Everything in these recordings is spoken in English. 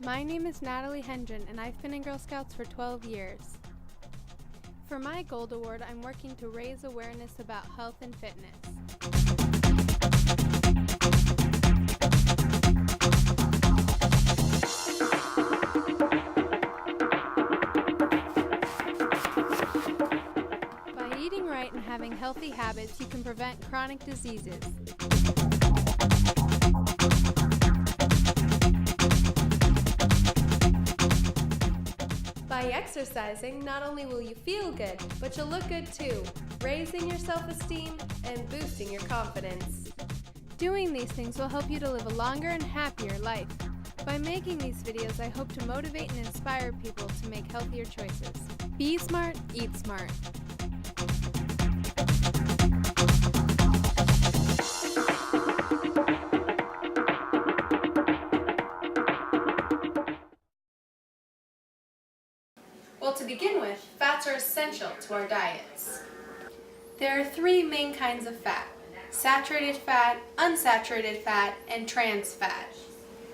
My name is Natalie Hendren, and I've been in Girl Scouts for 12 years. For my Gold Award, I'm working to raise awareness about health and fitness. By eating right and having healthy habits, you can prevent chronic diseases. By exercising, not only will you feel good, but you'll look good too, raising your self-esteem and boosting your confidence. Doing these things will help you to live a longer and happier life. By making these videos, I hope to motivate and inspire people to make healthier choices. Be smart, eat smart. Well, to begin with, fats are essential to our diets. There are three main kinds of fat: saturated fat, unsaturated fat, and trans fat.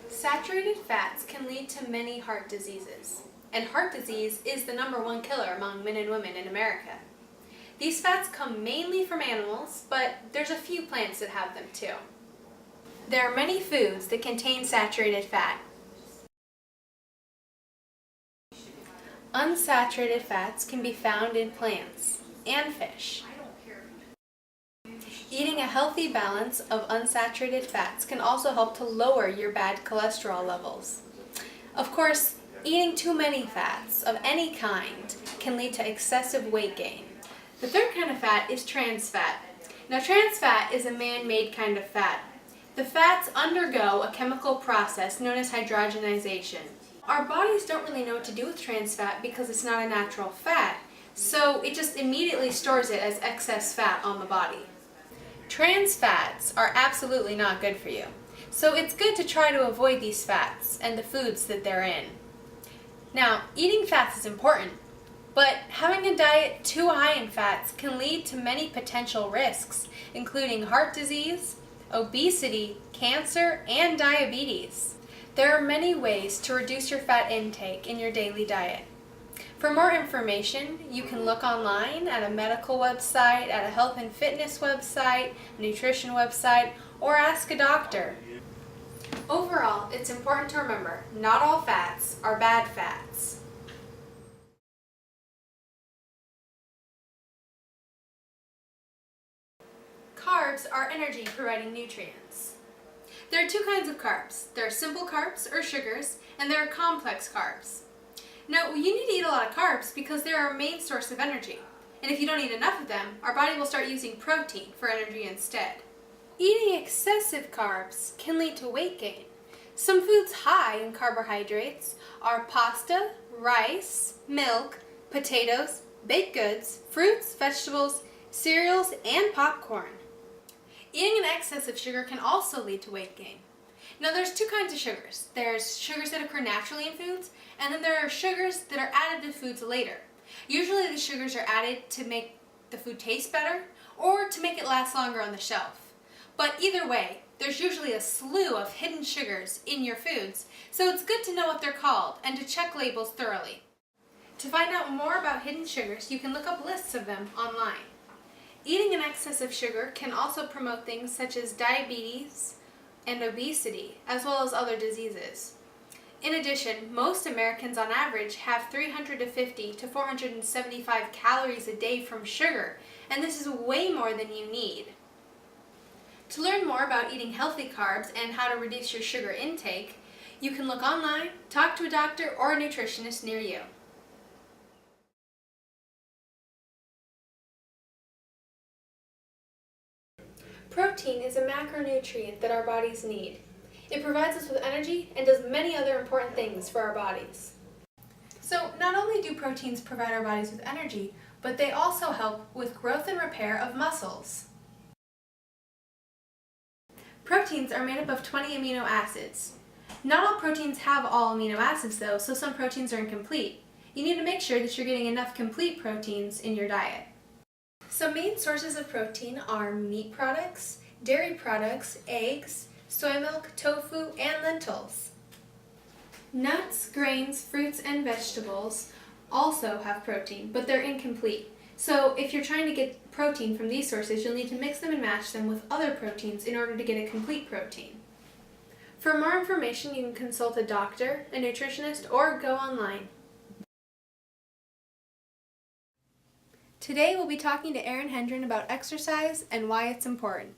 Saturated fats can lead to many heart diseases, and heart disease is the #1 killer among men and women in America. These fats come mainly from animals, but there's a few plants that have them too. There are many foods that contain saturated fat. Unsaturated fats can be found in plants and fish. Eating a healthy balance of unsaturated fats can also help to lower your bad cholesterol levels. Of course, eating too many fats of any kind can lead to excessive weight gain. The third kind of fat is trans fat. Now, trans fat is a man-made kind of fat. The fats undergo a chemical process known as hydrogenation. Our bodies don't really know what to do with trans fat because it's not a natural fat, so it just immediately stores it as excess fat on the body. Trans fats are absolutely not good for you, so it's good to try to avoid these fats and the foods that they're in. Now, eating fats is important, but having a diet too high in fats can lead to many potential risks, including heart disease, obesity, cancer, and diabetes. There are many ways to reduce your fat intake in your daily diet. For more information, you can look online at a medical website, at a health and fitness website, a nutrition website, or ask a doctor. Overall, it's important to remember, not all fats are bad fats. Carbs are energy-providing nutrients. There are two kinds of carbs. There are simple carbs, or sugars, and there are complex carbs. Now, you need to eat a lot of carbs because they're our main source of energy. And if you don't eat enough of them, our body will start using protein for energy instead. Eating excessive carbs can lead to weight gain. Some foods high in carbohydrates are pasta, rice, milk, potatoes, baked goods, fruits, vegetables, cereals, and popcorn. Eating an excess of sugar can also lead to weight gain. Now, there's two kinds of sugars. There's sugars that occur naturally in foods, and then there are sugars that are added to foods later. Usually the sugars are added to make the food taste better or to make it last longer on the shelf. But either way, there's usually a slew of hidden sugars in your foods, so it's good to know what they're called and to check labels thoroughly. To find out more about hidden sugars, you can look up lists of them online. Eating an excess of sugar can also promote things such as diabetes and obesity, as well as other diseases. In addition, most Americans on average have 350 to 475 calories a day from sugar, and this is way more than you need. To learn more about eating healthy carbs and how to reduce your sugar intake, you can look online, talk to a doctor or a nutritionist near you. Protein is a macronutrient that our bodies need. It provides us with energy and does many other important things for our bodies. So not only do proteins provide our bodies with energy, but they also help with growth and repair of muscles. Proteins are made up of 20 amino acids. Not all proteins have all amino acids though, so some proteins are incomplete. You need to make sure that you're getting enough complete proteins in your diet. Some main sources of protein are meat products, dairy products, eggs, soy milk, tofu, and lentils. Nuts, grains, fruits, and vegetables also have protein, but they're incomplete. So if you're trying to get protein from these sources, you'll need to mix them and match them with other proteins in order to get a complete protein. For more information, you can consult a doctor, a nutritionist, or go online. Today we'll be talking to Erin Hendren about exercise and why it's important.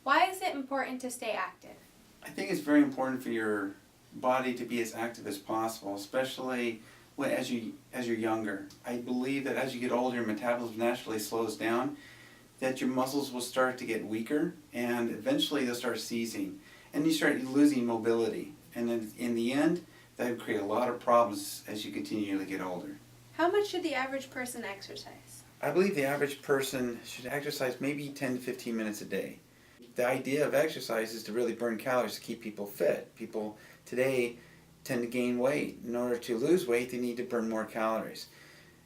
Why is it important to stay active? I think it's very important for your body to be as active as possible, especially as you're younger. I believe that as you get older, your metabolism naturally slows down, that your muscles will start to get weaker, and eventually they'll start seizing, and you start losing mobility. And then in the end, that would create a lot of problems as you continue to get older. How much should the average person exercise? I believe the average person should exercise maybe 10 to 15 minutes a day. The idea of exercise is to really burn calories to keep people fit. People today tend to gain weight. In order to lose weight, they need to burn more calories.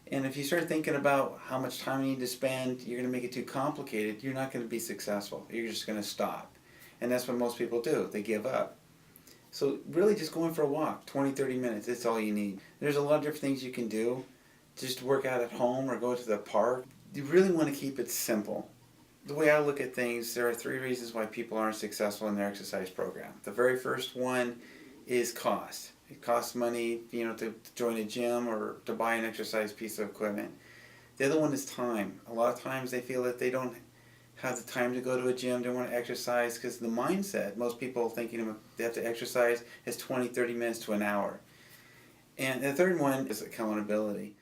And if you start thinking about how much time you need to spend, you're going to make it too complicated, you're not going to be successful. You're just going to stop. And that's what most people do. They give up. So really just going for a walk, 20, 30 minutes, that's all you need. There's a lot of different things you can do. Just work out at home or go to the park. You really want to keep it simple. The way I look at things, there are 3 reasons why people aren't successful in their exercise program. The very first one is cost. It costs money, to join a gym or to buy an exercise piece of equipment. The other one is time. A lot of times they feel that they don't have the time to go to a gym, they want to exercise, because the mindset, most people thinking they have to exercise, is 20, 30 minutes to an hour. And the third one is accountability.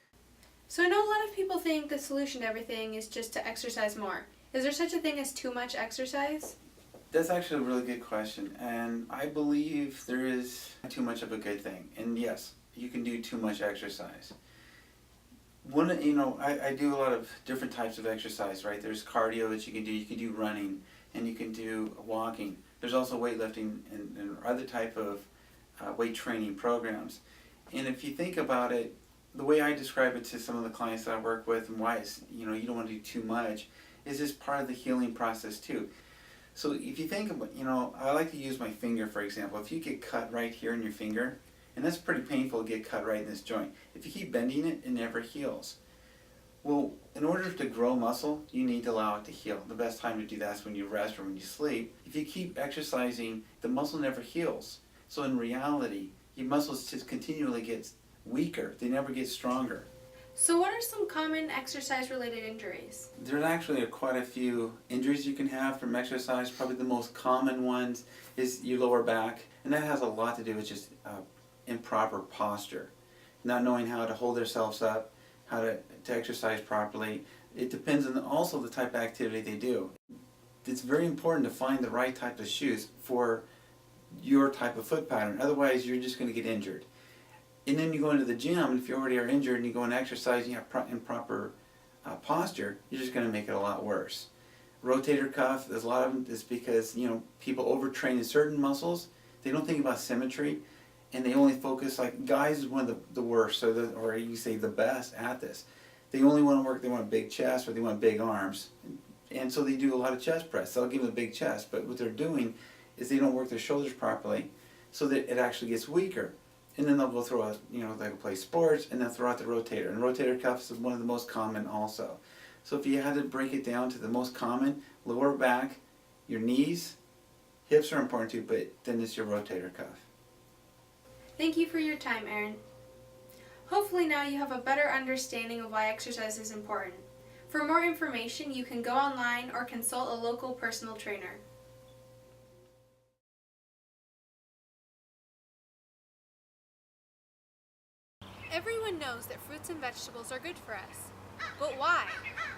So I know a lot of people think the solution to everything is just to exercise more. Is there such a thing as too much exercise? That's actually a really good question, and I believe there is too much of a good thing. And yes, you can do too much exercise. I do a lot of different types of exercise, right? There's cardio that you can do running, and you can do walking. There's also weightlifting and other type of weight training programs. And if you think about it, the way I describe it to some of the clients that I work with, and why it's, you don't want to do too much, is just part of the healing process too. So if you think about, I like to use my finger for example. If you get cut right here in your finger, and that's pretty painful to get cut right in this joint. If you keep bending it, it never heals. Well, in order to grow muscle, you need to allow it to heal. The best time to do that is when you rest or when you sleep. If you keep exercising, the muscle never heals. So in reality, your muscles just continually get weaker. They never get stronger. So what are some common exercise-related injuries? There's actually quite a few injuries you can have from exercise. Probably the most common ones is your lower back, and that has a lot to do with just improper posture, not knowing how to hold themselves up, how to exercise properly. It depends on also the type of activity they do. It's very important to find the right type of shoes for your type of foot pattern, otherwise you're just going to get injured. And then you go into the gym, if you already are injured and you go and exercise and you have improper posture, you're just going to make it a lot worse. Rotator cuff, there's a lot of them, is because people overtrain in certain muscles. They don't think about symmetry, and they only focus, like guys is one of the worst, or you say the best at this. They only want to work, they want a big chest or they want big arms, and so they do a lot of chest press. They'll give them a big chest, but what they're doing is they don't work their shoulders properly, so that it actually gets weaker. And then they'll go through they'll play sports and then throw out the rotator. And rotator cuffs is one of the most common also. So if you had to break it down to the most common, lower back, your knees, hips are important too, but then it's your rotator cuff. Thank you for your time, Erin. Hopefully now you have a better understanding of why exercise is important. For more information, you can go online or consult a local personal trainer. Everyone knows that fruits and vegetables are good for us. But why?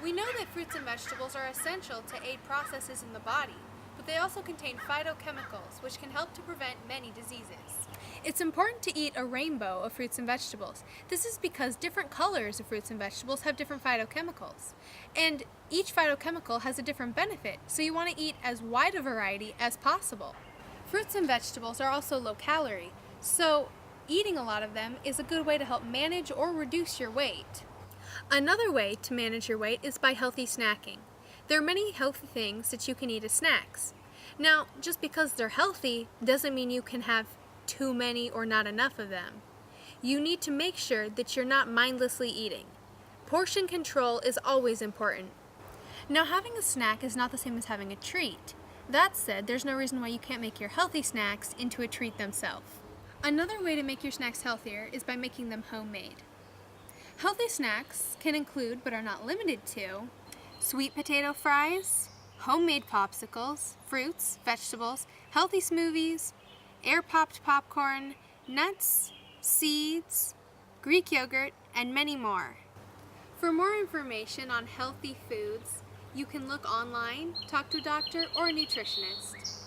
We know that fruits and vegetables are essential to aid processes in the body, but they also contain phytochemicals, which can help to prevent many diseases. It's important to eat a rainbow of fruits and vegetables. This is because different colors of fruits and vegetables have different phytochemicals. And each phytochemical has a different benefit, so you want to eat as wide a variety as possible. Fruits and vegetables are also low calorie, so eating a lot of them is a good way to help manage or reduce your weight. Another way to manage your weight is by healthy snacking. There are many healthy things that you can eat as snacks. Now, just because they're healthy doesn't mean you can have too many or not enough of them. You need to make sure that you're not mindlessly eating. Portion control is always important. Now, having a snack is not the same as having a treat. That said, there's no reason why you can't make your healthy snacks into a treat themselves. Another way to make your snacks healthier is by making them homemade. Healthy snacks can include, but are not limited to, sweet potato fries, homemade popsicles, fruits, vegetables, healthy smoothies, air-popped popcorn, nuts, seeds, Greek yogurt, and many more. For more information on healthy foods, you can look online, talk to a doctor or a nutritionist.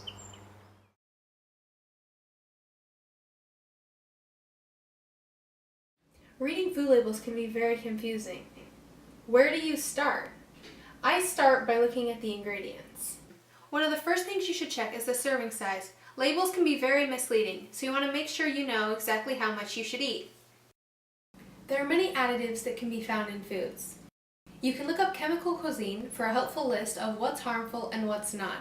Reading food labels can be very confusing. Where do you start? I start by looking at the ingredients. One of the first things you should check is the serving size. Labels can be very misleading, so you want to make sure you know exactly how much you should eat. There are many additives that can be found in foods. You can look up Chemical Cuisine for a helpful list of what's harmful and what's not.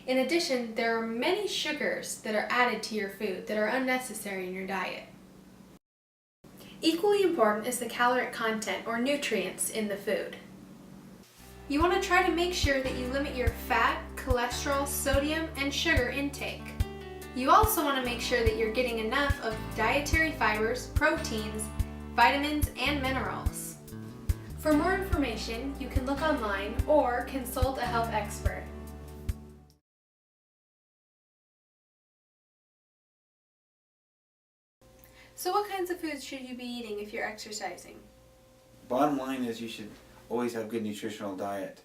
In addition, there are many sugars that are added to your food that are unnecessary in your diet. Equally important is the caloric content or nutrients in the food. You want to try to make sure that you limit your fat, cholesterol, sodium, and sugar intake. You also want to make sure that you're getting enough of dietary fibers, proteins, vitamins, and minerals. For more information, you can look online or consult a health expert. So what kinds of foods should you be eating if you're exercising? Bottom line is you should always have good nutritional diet.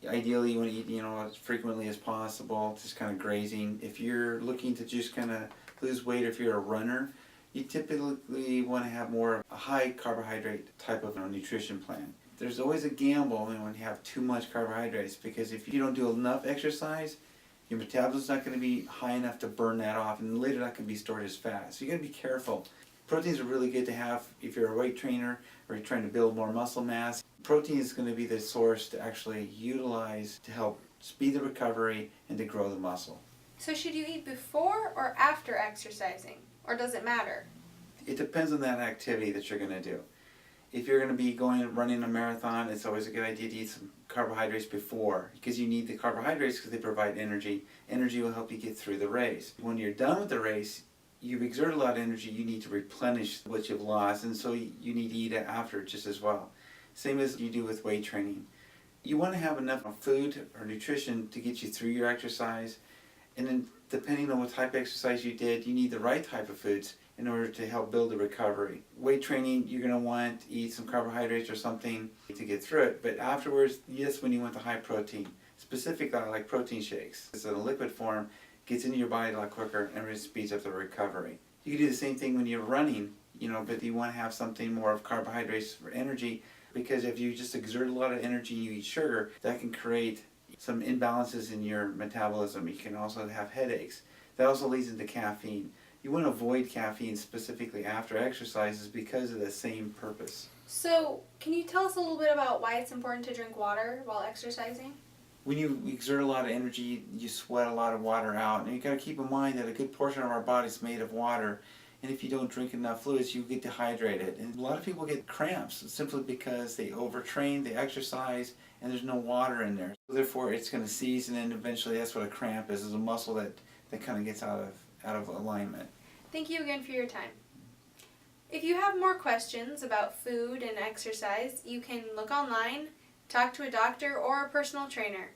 Ideally, you want to eat, as frequently as possible, just kind of grazing. If you're looking to just kind of lose weight, or if you're a runner, you typically want to have more of a high carbohydrate type of nutrition plan. There's always a gamble when you have too much carbohydrates, because if you don't do enough exercise, your metabolism's not going to be high enough to burn that off, and later that can be stored as fat. So you got to be careful. Proteins are really good to have if you're a weight trainer or you're trying to build more muscle mass. Protein is going to be the source to actually utilize to help speed the recovery and to grow the muscle. So should you eat before or after exercising? Or does it matter? It depends on that activity that you're going to do. If you're going to be running a marathon, it's always a good idea to eat some carbohydrates before, because you need the carbohydrates because they provide energy. Energy will help you get through the race. When you're done with the race, you've exerted a lot of energy, you need to replenish what you've lost, and so you need to eat it after just as well. Same as you do with weight training. You want to have enough food or nutrition to get you through your exercise, and then depending on what type of exercise you did, you need the right type of foods in order to help build the recovery. Weight training, you're going to want to eat some carbohydrates or something to get through it, but afterwards, yes, when you want the high protein. Specifically, I like protein shakes. It's in a liquid form, gets into your body a lot quicker, and it speeds up the recovery. You can do the same thing when you're running, but you want to have something more of carbohydrates for energy, because if you just exert a lot of energy and you eat sugar, that can create some imbalances in your metabolism. You can also have headaches. That also leads into caffeine. You want to avoid caffeine specifically after exercises because of the same purpose. So, can you tell us a little bit about why it's important to drink water while exercising? When you exert a lot of energy, you sweat a lot of water out. And you've got to keep in mind that a good portion of our body is made of water. And if you don't drink enough fluids, you get dehydrated. And a lot of people get cramps simply because they overtrain, they exercise, and there's no water in there. Therefore, it's going to seize, and then eventually that's what a cramp is a muscle that kind of gets out of alignment. Thank you again for your time. If you have more questions about food and exercise, you can look online, talk to a doctor or a personal trainer.